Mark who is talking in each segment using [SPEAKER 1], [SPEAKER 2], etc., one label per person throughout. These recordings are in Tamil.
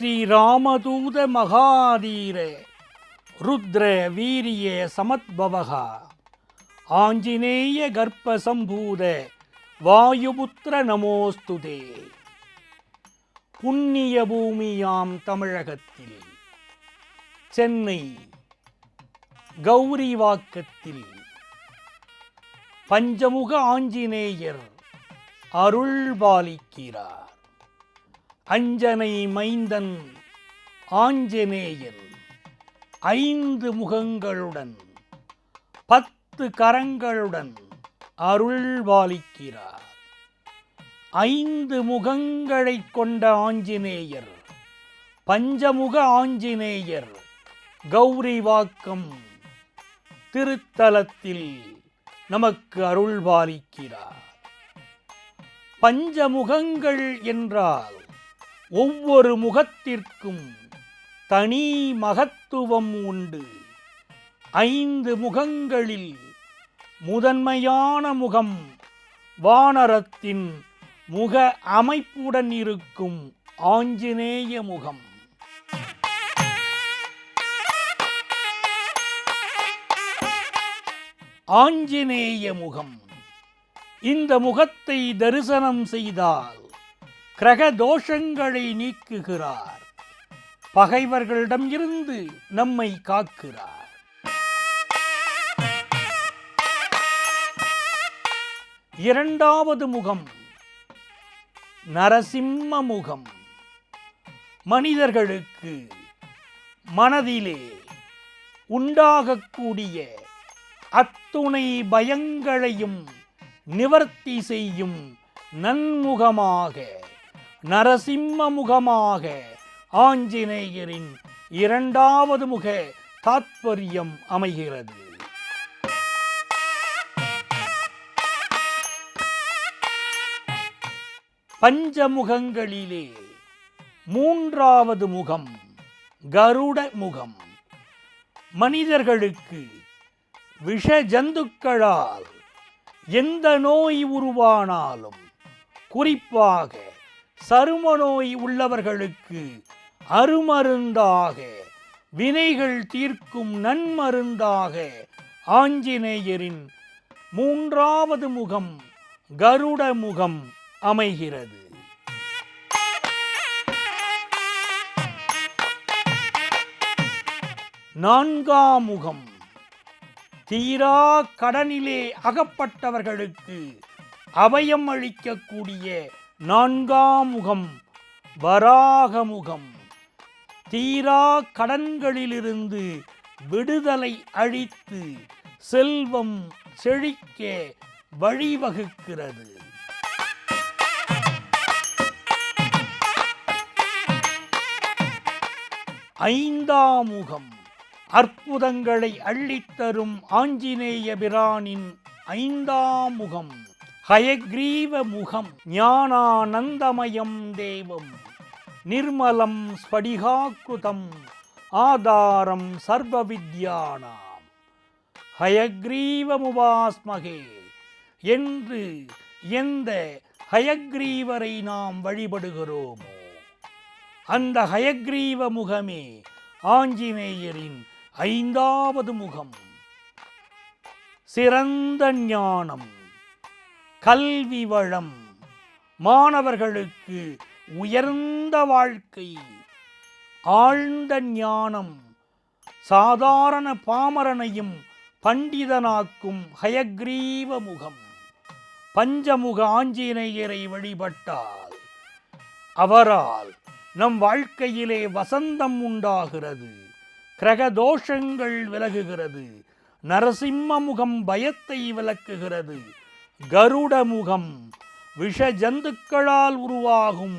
[SPEAKER 1] ஸ்ரீராமதூத மகாதீர ருத்ர வீரிய சமத்பவகா ஆஞ்சநேய கர்ப்ப சம்பூத வாயுபுத்திர நமோஸ்துதே. புண்ணிய பூமியாம் தமிழகத்தில் சென்னை கௌரிவாக்கத்தில் பஞ்சமுக ஆஞ்சநேயர் அருள் பாலிக்கிறார். அஞ்சனை மைந்தன் ஆஞ்சநேயன் 5 முகங்களுடன் 10 கரங்களுடன் அருள் பாலிக்கிறார். 5 முகங்களைக் கொண்ட ஆஞ்சநேயர் பஞ்சமுக ஆஞ்சநேயர் கௌரிவாக்கம் திருத்தலத்தில் நமக்கு அருள் பாலிக்கிறார். பஞ்சமுகங்கள் என்றால் ஒவ்வொரு முகத்திற்கும் தனி மகத்துவம் உண்டு. 5 முகங்களில் முதன்மையான முகம் வானரத்தின் முக அமைப்புடன் இருக்கும் ஆஞ்சநேய முகம். ஆஞ்சநேய முகம். இந்த முகத்தை தரிசனம் செய்தால் கிரக தோஷங்களை நீக்குகிறார். பகைவர்களிடம் இருந்து நம்மை காக்கிறார். இரண்டாவது முகம் நரசிம்ம முகம். மனிதர்களுக்கு மனதிலே உண்டாகக்கூடிய அத்துணை பயங்களையும் நிவர்த்தி செய்யும் நன்முகமாக நரசிம்ம முகமாக ஆஞ்சநேயரின் இரண்டாவது முக தாத்பரியம் அமைகிறது. பஞ்சமுகங்களிலே 3வது முகம் கருட முகம். மனிதர்களுக்கு விஷ ஜந்துக்களால் எந்த நோய் உருவானாலும், குறிப்பாக சரும நோய் உள்ளவர்களுக்கு அருமருந்தாக, வினைகள் தீர்க்கும் நன்மருந்தாக ஆஞ்சநேயரின் 3வது முகம் கருட முகம் அமைகிறது. நான்காம் முகம் தீரா கடனிலே அகப்பட்டவர்களுக்கு அபயம் அளிக்கக்கூடிய 4ஆம் முகம் வராக முகம். தீரா கடன்களிலிருந்து விடுதலை அளித்து செல்வம் செழிக்க வழிவகுக்கிறது. 5ஆம் முகம் அற்புதங்களை அள்ளித்தரும் ஆஞ்சநேய பிரானின் 5ஆம் முகம் ஹயக்ரீவ முகம். ஞானானந்தமயம் தேவம் நிர்மலம் ஸ்படிகாக்ருதம் ஆதாரம் சர்வ வித்யானாம் ஹயக்ரீவமுபாஸ்மகே என்று எந்த ஹயக்ரீவரை நாம் வழிபடுகிறோமோ அந்த ஹயக்ரீவ முகமே ஆஞ்சநேயரின் 5வது முகம். சிறந்த ஞானம், கல்வி வளம், மாணவர்களுக்கு உயர்ந்த வாழ்க்கை, ஆழ்ந்த ஞானம், சாதாரண பாமரனையும் பண்டிதனாக்கும் ஹயக்ரீவ முகம். பஞ்சமுக ஆஞ்சநேயரை வழிபட்டால் அவரால் நம் வாழ்க்கையிலே வசந்தம் உண்டாகிறது, கிரகதோஷங்கள் விலகுகிறது. நரசிம்ம முகம் பயத்தை விலக்குகிறது. கருட முகம் விஷ ஜந்துக்களால் உருவாகும்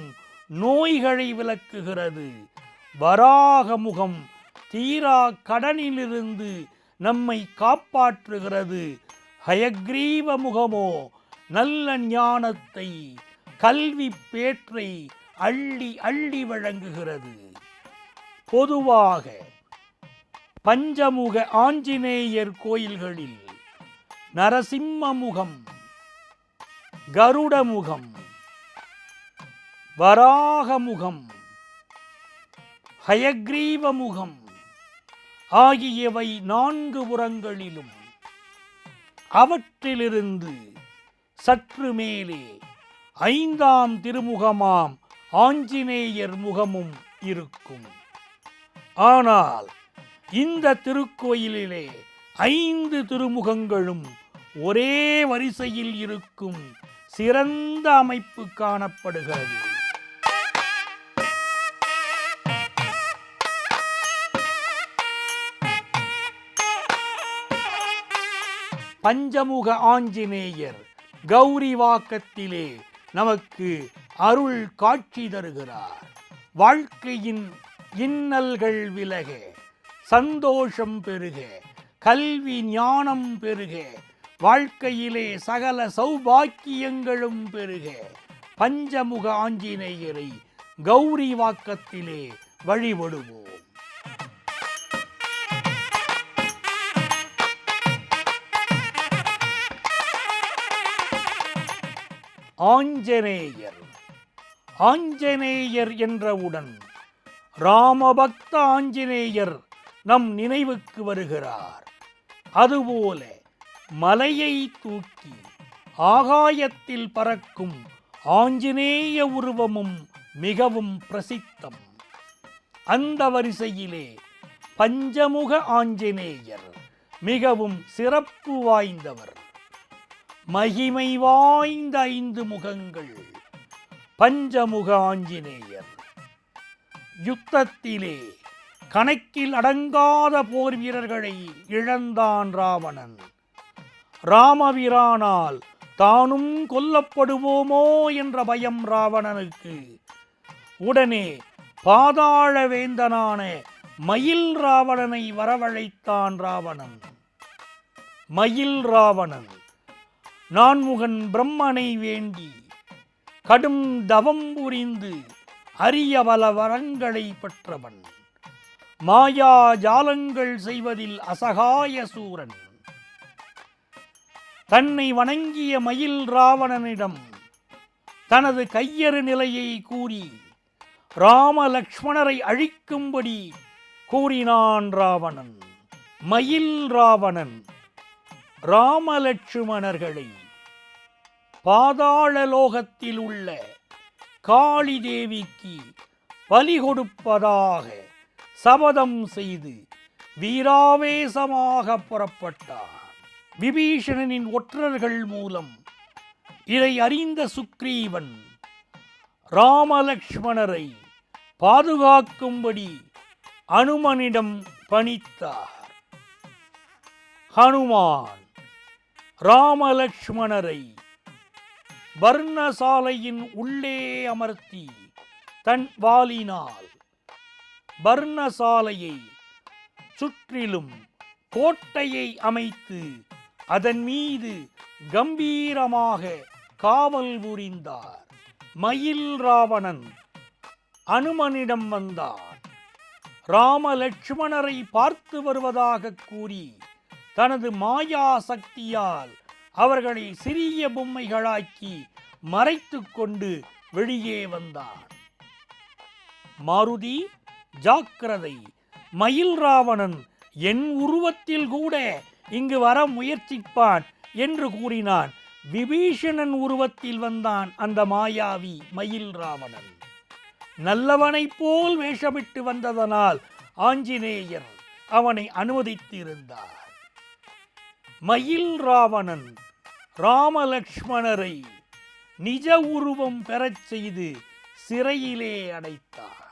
[SPEAKER 1] நோய்களை விலக்குகிறது. வராக முகம் தீரா கடனிலிருந்து நம்மை காப்பாற்றுகிறது. ஹயக்ரீவ முகமோ நல்ல ஞானத்தை, கல்வி பேற்றை அள்ளி அள்ளி வழங்குகிறது. பொதுவாக பஞ்சமுக ஆஞ்சநேயர் கோயில்களில் நரசிம்ம முகம், கருட முகம், வராக முகம், ஹயக்ரீவ முகம் ஆகியவை 4 புறங்களிலும், அவற்றிலிருந்து சற்று மேலே 5ஆம் திருமுகமாம் ஆஞ்சநேயர் முகமும் இருக்கும். ஆனால் இந்த திருக்கோயிலிலே 5 திருமுகங்களும் ஒரே வரிசையில் இருக்கும் சிறந்த அமைப்பு காணப்படுகிறது. பஞ்சமுக ஆஞ்சநேயர் கௌரிவாக்கத்திலே நமக்கு அருள் காட்சி தருகிறார். வாழ்க்கையின் இன்னல்கள் விலக, சந்தோஷம் பெருக, கல்வி ஞானம் பெருக, வாழ்க்கையிலே சகல சௌபாக்கியங்களும் பெருக பஞ்சமுக ஆஞ்சநேயரை கௌரிவாக்கத்திலே வழிபடுவோம். ஆஞ்சநேயர். ஆஞ்சநேயர் என்றவுடன் ராமபக்த ஆஞ்சநேயர் நம் நினைவுக்கு வருகிறார். அதுபோல மலையை தூக்கி ஆகாயத்தில் பறக்கும் ஆஞ்சநேய உருவமும் மிகவும் பிரசித்தம். அந்த வரிசையிலே பஞ்சமுக ஆஞ்சநேயர் மிகவும் சிறப்பு வாய்ந்தவர். மகிமை வாய்ந்த 5 முகங்கள் பஞ்சமுக ஆஞ்சநேயர். யுத்தத்திலே கணக்கில் அடங்காத போர் வீரர்களை இழந்தான் ராவணன். ராமபிரானால் தானும் கொல்லப்படுவோமோ என்ற பயம் ராவணனுக்கு. உடனே பாதாள வேந்தனான மயில் ராவணனை வரவழைத்தான் ராவணன். மயில் ராவணன் நான்முகன் பிரம்மனை வேண்டி கடும் தவம் புரிந்து அரிய பல வரங்களை பெற்றவன். மாயா ஜாலங்கள் செய்வதில் அசகாய சூரன். தன்னை வணங்கிய மயில் ராவணனிடம் தனது கையறு நிலையை கூறி ராம லக்ஷ்மணரை அழிக்கும்படி கூறினான் ராவணன். மயில் ராவணன் ராமலட்சுமணர்களை பாதாள லோகத்தில் உள்ள காளி தேவிக்கு பலி கொடுப்பதாக சபதம் செய்து வீராவேசமாக புறப்பட்டார். விபீஷணனின் ஒற்றர்கள் மூலம் இதை அறிந்த சுக்ரீவன் ராமலக்ஷ்மணரை பாதுகாக்கும்படி அனுமனிடம் பணித்தார். ஹனுமான் ராமலக்ஷ்மணரை பர்ணசாலையின் உள்ளே அமர்த்தி தன் வாளினால் பர்ணசாலையை சுற்றிலும் கோட்டையை அமைத்து அதன் மீது கம்பீரமாக காவல் புரிந்தார். மயில் ராவணன் அனுமனிடம் வந்தான். ராமலட்சுமணரை பார்த்து வருவதாக கூறி தனது மாயா சக்தியால் அவர்களை சிறிய பொம்மைகளாக்கி மறைத்து கொண்டு வெளியே வந்தான். மாருதி ஜாக்கிரதை, மயில் ராவணன் என் உருவத்தில் கூட இங்கு வர முயற்சிப்பான் என்று கூறினான். விபீஷணன் உருவத்தில் வந்தான் அந்த மாயாவி மயில் ராவணன். நல்லவனைப் போல் வேஷமிட்டு வந்ததனால் ஆஞ்சநேயர் அவனை அனுமதித்திருந்தார். மயில் ராவணன் ராமலக்ஷ்மணரை நிஜ உருவம் பெறச் செய்து சிறையிலே அடைத்தார்.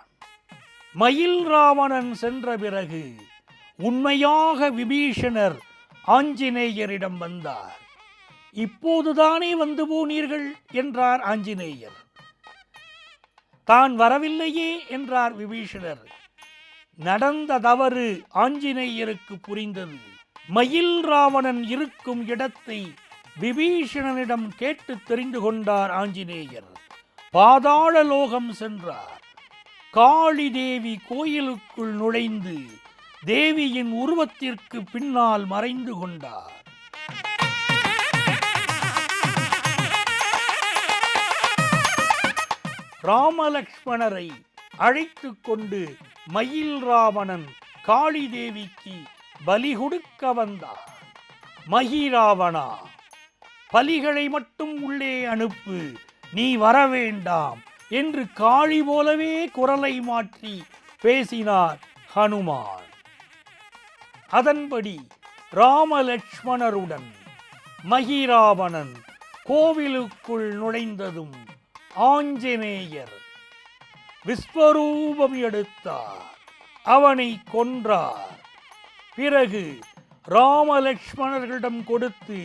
[SPEAKER 1] மயில் ராவணன் சென்ற பிறகு உண்மையாக விபீஷணர் ஆஞ்சநேயரிடம் வந்தார். இப்போதுதானே வந்து போனீர்கள் என்றார் ஆஞ்சநேயர். தான் வரவில்லையே என்றார் விபீஷணர். நடந்த தவறு ஆஞ்சநேயருக்கு புரிந்தது. மயில் ராவணன் இருக்கும் இடத்தை விபீஷணனிடம் கேட்டு தெரிந்து கொண்டார் ஆஞ்சநேயர். பாதாள லோகம் சென்றார். காளி தேவி கோயிலுக்குள் நுழைந்து தேவியின் உருவத்திற்கு பின்னால் மறைந்து கொண்டார். ராமலக்ஷ்மணரை அழைத்து கொண்டு மயில் ராவணன் காளி தேவிக்கு பலி கொடுக்க வந்தார். மகிராவணா, பலிகளை மட்டும் உள்ளே அனுப்பு, நீ வர வேண்டாம் என்று காளி போலவே குரலை மாற்றி பேசினார் ஹனுமான். அதன்படி ராமலட்சுமணருடன் மகிராவணன் கோவிலுக்குள் நுழைந்ததும் ஆஞ்சநேயர் விஸ்வரூபம் எடுத்தார், அவனை கொன்றார். பிறகு ராமலட்சுமணர்களிடம் கொடுத்து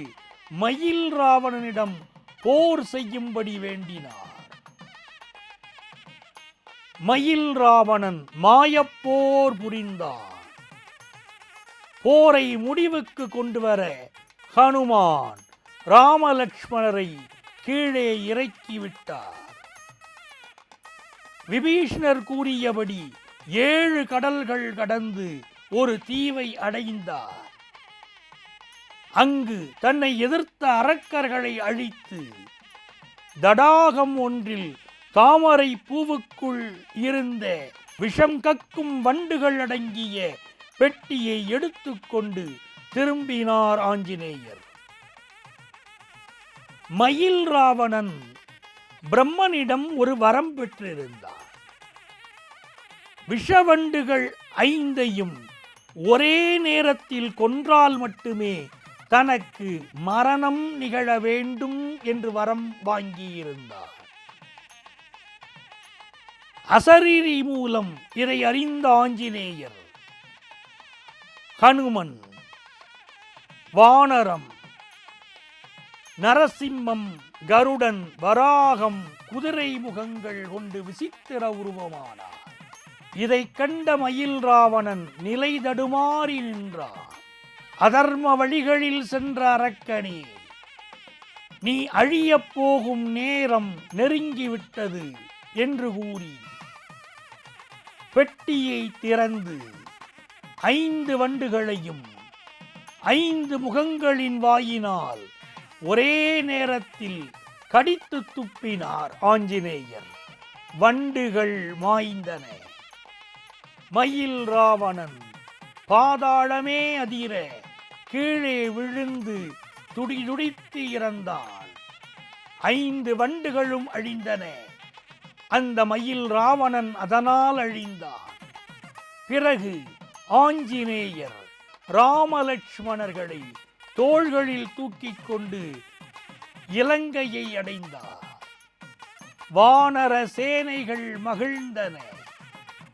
[SPEAKER 1] மயில் ராவணனிடம் போர் செய்யும்படி வேண்டினார். மயில் ராவணன் மாயப்போர் புரிந்தான். போரை முடிவுக்கு கொண்டு வர ஹனுமான் ராமலட்சுமணரை கீழே இறக்கிவிட்டார். விபீஷணர் கூறியபடி 7 கடல்கள் கடந்து ஒரு தீவை அடைந்தார். அங்கு தன்னை எதிர்த்த அரக்கர்களை அழித்து தடாகம் ஒன்றில் தாமரை பூவுக்குள் இருந்த விஷம் கக்கும் வண்டுகள் அடங்கிய பெட்டியை எடுத்துக்கொண்டு திரும்பினார் ஆஞ்சநேயர். மயில் ராவணன் பிரம்மனிடம் ஒரு வரம் பெற்றிருந்தார். விஷவண்டுகள் 5ஐயும் ஒரே நேரத்தில் கொன்றால் மட்டுமே தனக்கு மரணம் நிகழ வேண்டும் என்று வரம் வாங்கியிருந்தார். அசரீரி மூலம் இதை அறிந்த ஆஞ்சநேயர் ஹனுமன் வானரம், நரசிம்மம், கருடன், வராகம், குதிரை முகங்கள் கொண்டு விசித்திர உருவமானார். இதை கண்ட மயில் ராவணன் நிலை தடுமாறி நின்றார். அதர்ம வழிகளில் சென்ற அரக்கனே, நீ அழியப் போகும் நேரம் நெருங்கிவிட்டது என்று கூறி பெட்டியை திறந்து 5 வண்டுகளையும் 5 முகங்களின் வாயினால் ஒரே நேரத்தில் கடித்து துப்பினார் ஆஞ்சநேயர். வண்டுகள் மாய்ந்தன. மயில் ராவணன் பாதாளமே அதிர கீழே விழுந்து துடிதுடித்து இறந்தான். 5 வண்டுகளும் அழிந்தன. அந்த மயில் ராவணன் அதனால் அழிந்தான். பிறகு ஆஞ்சநேயர் ராமலட்சுமணர்களை தோள்களில் தூக்கிக் கொண்டு இலங்கையை அடைந்தார். வானர சேனைகள் மகிழ்ந்தன.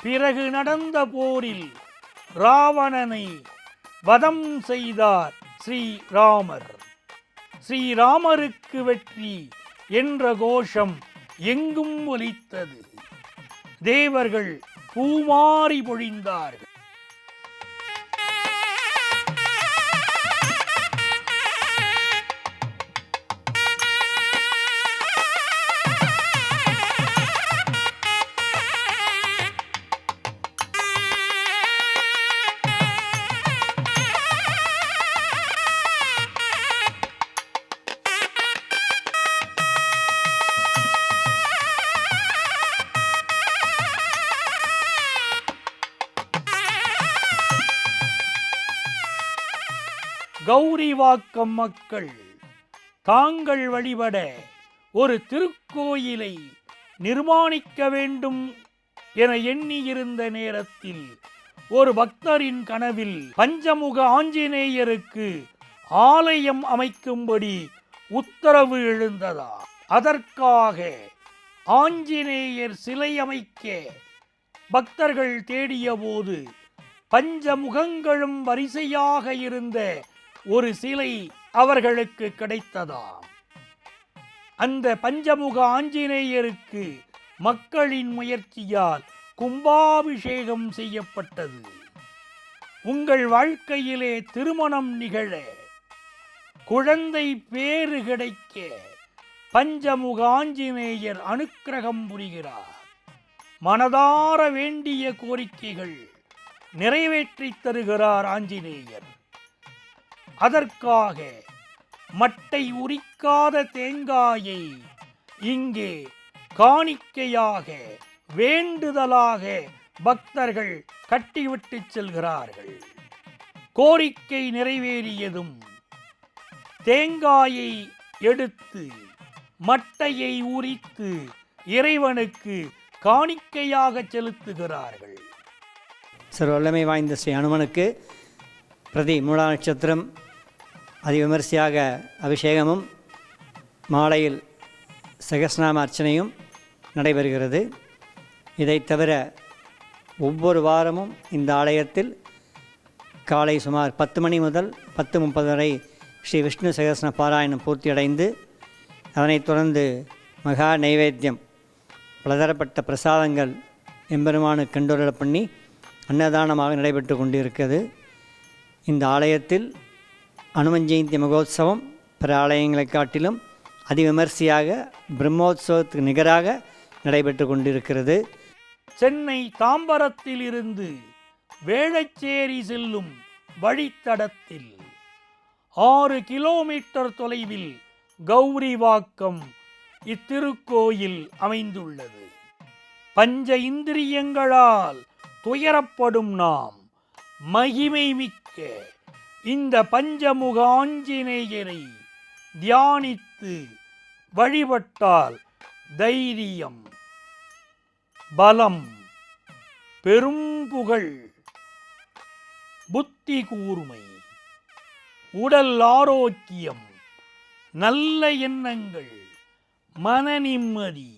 [SPEAKER 1] பிறகு நடந்த போரில் ராவணனை வதம் செய்தார் ஸ்ரீராமர். ஸ்ரீராமருக்கு வெற்றி என்ற கோஷம் எங்கும் ஒலித்தது. தேவர்கள் பூமாரி பொழிந்தார்கள். கௌரிவாக்கம் மக்கள் தாங்கள் வழிபட ஒரு திருக்கோயிலை நிர்மாணிக்க வேண்டும் என எண்ணியிருந்த நேரத்தில் ஒரு பக்தரின் கனவில் பஞ்சமுக ஆஞ்சநேயருக்கு ஆலயம் அமைக்கும்படி உத்தரவு எழுந்ததா. அதற்காக ஆஞ்சநேயர் சிலை அமைக்க பக்தர்கள் தேடிய போது பஞ்சமுகங்களும் வரிசையாக இருந்த ஒரு சிலை அவர்களுக்கு கிடைத்ததாம். அந்த பஞ்சமுக ஆஞ்சநேயருக்கு மக்களின் முயற்சியால் கும்பாபிஷேகம் செய்யப்பட்டது. உங்கள் வாழ்க்கையிலே திருமணம் நிகழ, குழந்தை பேறு கிடைக்க பஞ்சமுக ஆஞ்சநேயர் அனுக்கிரகம் புரிகிறார். மனதார வேண்டிய கோரிக்கைகள் நிறைவேற்றித் தருகிறார் ஆஞ்சநேயர். அதற்காக மட்டை உரிக்காத தேங்காயை இங்கே காணிக்கையாக வேண்டுதலாக பக்தர்கள் கட்டிவிட்டு செல்கிறார்கள். கோரிக்கை நிறைவேறியதும் தேங்காயை எடுத்து மட்டையை உரித்து இறைவனுக்கு காணிக்கையாக செலுத்துகிறார்கள்.
[SPEAKER 2] சர்வவல்லமை வாய்ந்த ஸ்ரீ அனுமனுக்கு பிரதி மூலா நட்சத்திரம் அதிவிமரிசையாக அபிஷேகமும் மாலையில் சகஸ்ரநாம அர்ச்சனையும் நடைபெறுகிறது. இதைத் தவிர ஒவ்வொரு வாரமும் இந்த ஆலயத்தில் காலை சுமார் 10 மணி முதல் 10:30 வரை ஸ்ரீ விஷ்ணு சகஸ்ரநாம பாராயணம் பூர்த்தியடைந்து அதனைத் தொடர்ந்து மகா நைவேத்தியம் பலதரப்பட்ட பிரசாதங்கள் எம்பெருமானுக்கு கண்டுரல் பண்ணி அன்னதானமாக நடைபெற்று கொண்டிருக்கிறது. இந்த ஆலயத்தில் அனுமன் ஜெயந்தி மகோத்சவம் பிற ஆலயங்களை காட்டிலும் அதிவிமரிசையாக பிரம்மோத்சவத்துக்கு நிகராக நடைபெற்று கொண்டிருக்கிறது.
[SPEAKER 1] சென்னை தாம்பரத்தில் இருந்து வேளச்சேரி செல்லும் வழித்தடத்தில் 6 கிலோமீட்டர் தொலைவில் கௌரிவாக்கம் இத்திருக்கோயில் அமைந்துள்ளது. பஞ்ச இந்திரியங்களால் துயரப்படும் நாம் மகிமை மிக்க இந்த பஞ்சமுக ஆஞ்சநேயரை தியானித்து வழிபட்டால் தைரியம், பலம், பெரும்புகழ், புத்தி கூர்மை, உடல் ஆரோக்கியம், நல்ல எண்ணங்கள், மன நிம்மதி,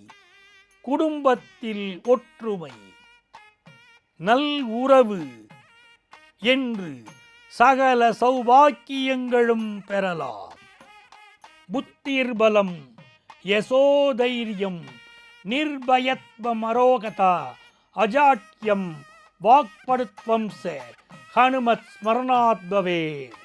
[SPEAKER 1] குடும்பத்தில் ஒற்றுமை, நல் உறவு என்று சகல சௌபாக்கியங்களும் பெறலாம். புத்திர்பலம், யசோதைரியம், நிர்பயத்வம், அரோகதா, அஜாட்யம், வாக்படுத்வம் ச ஹனுமத் ஸ்மரணாத் பவேத்.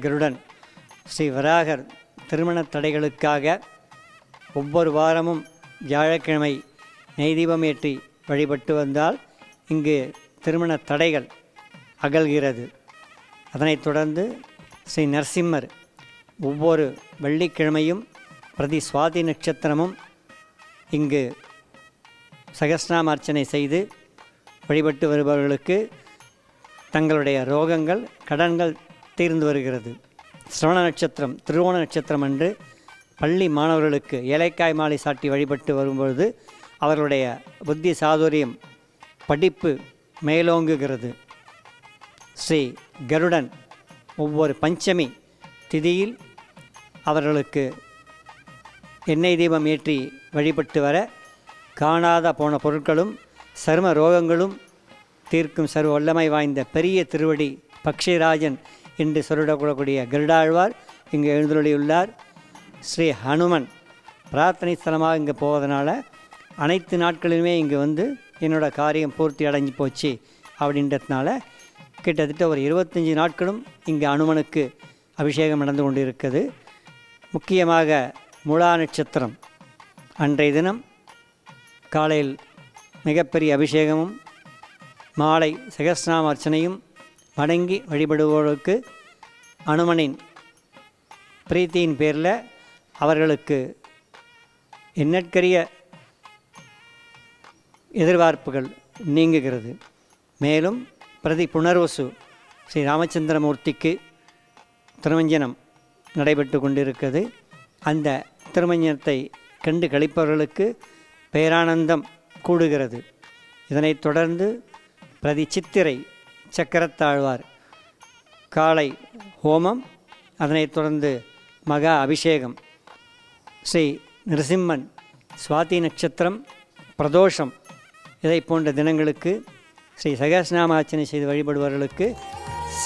[SPEAKER 2] கருடன் ஸ்ரீ வராகர் திருமண தடைகளுக்காக ஒவ்வொரு வாரமும் வியாழக்கிழமை நெய்தீபம் ஏற்றி வழிபட்டு வந்தால் இங்கு திருமண தடைகள் அகல்கிறது. அதனைத் தொடர்ந்து ஸ்ரீ நரசிம்மர் ஒவ்வொரு வெள்ளிக்கிழமையும் பிரதி சுவாதி நட்சத்திரமும் இங்கு சகஸ்ரநாம அர்ச்சனை செய்து வழிபட்டு வருபவர்களுக்கு தங்களுடைய ரோகங்கள், கடன்கள் தீர்ந்து வருகிறது. சிரவண நட்சத்திரம், திருவோண நட்சத்திரம் அன்று பள்ளி மாணவர்களுக்கு ஏலைக்காய் மாலை சாட்டி வழிபட்டு வரும்பொழுது அவர்களுடைய புத்தி சாதுரியம், படிப்பு மேலோங்குகிறது. ஸ்ரீ கருடன் ஒவ்வொரு பஞ்சமி திதியில் அவர்களுக்கு எண்ணெய் தீபம் ஏற்றி வழிபட்டு வர காணாத போன பொருட்களும் சரும ரோகங்களும் தீர்க்கும் சர்வ வல்லமை வாய்ந்த பெரிய திருவடி பக்ஷிராஜன் என்று சொல்லிடக்கூடக்கூடிய கருடாழ்வார் இங்கு எழுந்தருளியுள்ளார். ஸ்ரீ ஹனுமன் பிரார்த்தனை ஸ்தலமாக இங்கே போவதனால அனைத்து நாட்களிலுமே இங்கே வந்து என்னோடய காரியம் பூர்த்தி அடைஞ்சு போச்சு அப்படின்றதுனால கிட்டத்தட்ட ஒரு 25 நாட்களும் இங்கே அனுமனுக்கு அபிஷேகம் நடந்து கொண்டு இருக்குது. முக்கியமாக மூலா நட்சத்திரம் அன்றைய தினம் காலையில் மிகப்பெரிய அபிஷேகமும் மாலை சகஸ்ரநாம அர்ச்சனையும் வணங்கி வழிபடுவோருக்கு அனுமனின் பிரீத்தியின் பேரில் அவர்களுக்கு எண்ணற்கரிய எதிர்பார்ப்புகள் நீங்குகிறது. மேலும் பிரதி புனர்வசு ஸ்ரீ ராமச்சந்திரமூர்த்திக்கு திருமஞ்சனம் நடைபெற்று கொண்டிருக்கிறது. அந்த திருமஞ்சனத்தை கண்டு கழிப்பவர்களுக்கு பேரானந்தம் கூடுகிறது. இதனைத் தொடர்ந்து பிரதி சித்திரை சக்கரத்தாழ்வார் காலை ஹோமம், அதனைத் தொடர்ந்து மகா அபிஷேகம். ஸ்ரீ நரசிம்மன் சுவாதி நட்சத்திரம், பிரதோஷம் இதை போன்ற தினங்களுக்கு ஸ்ரீ சகஸ்நாமார்ச்சனை செய்து வழிபடுபவர்களுக்கு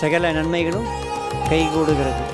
[SPEAKER 2] சகல நன்மைகளும் கைகூடுகிறது.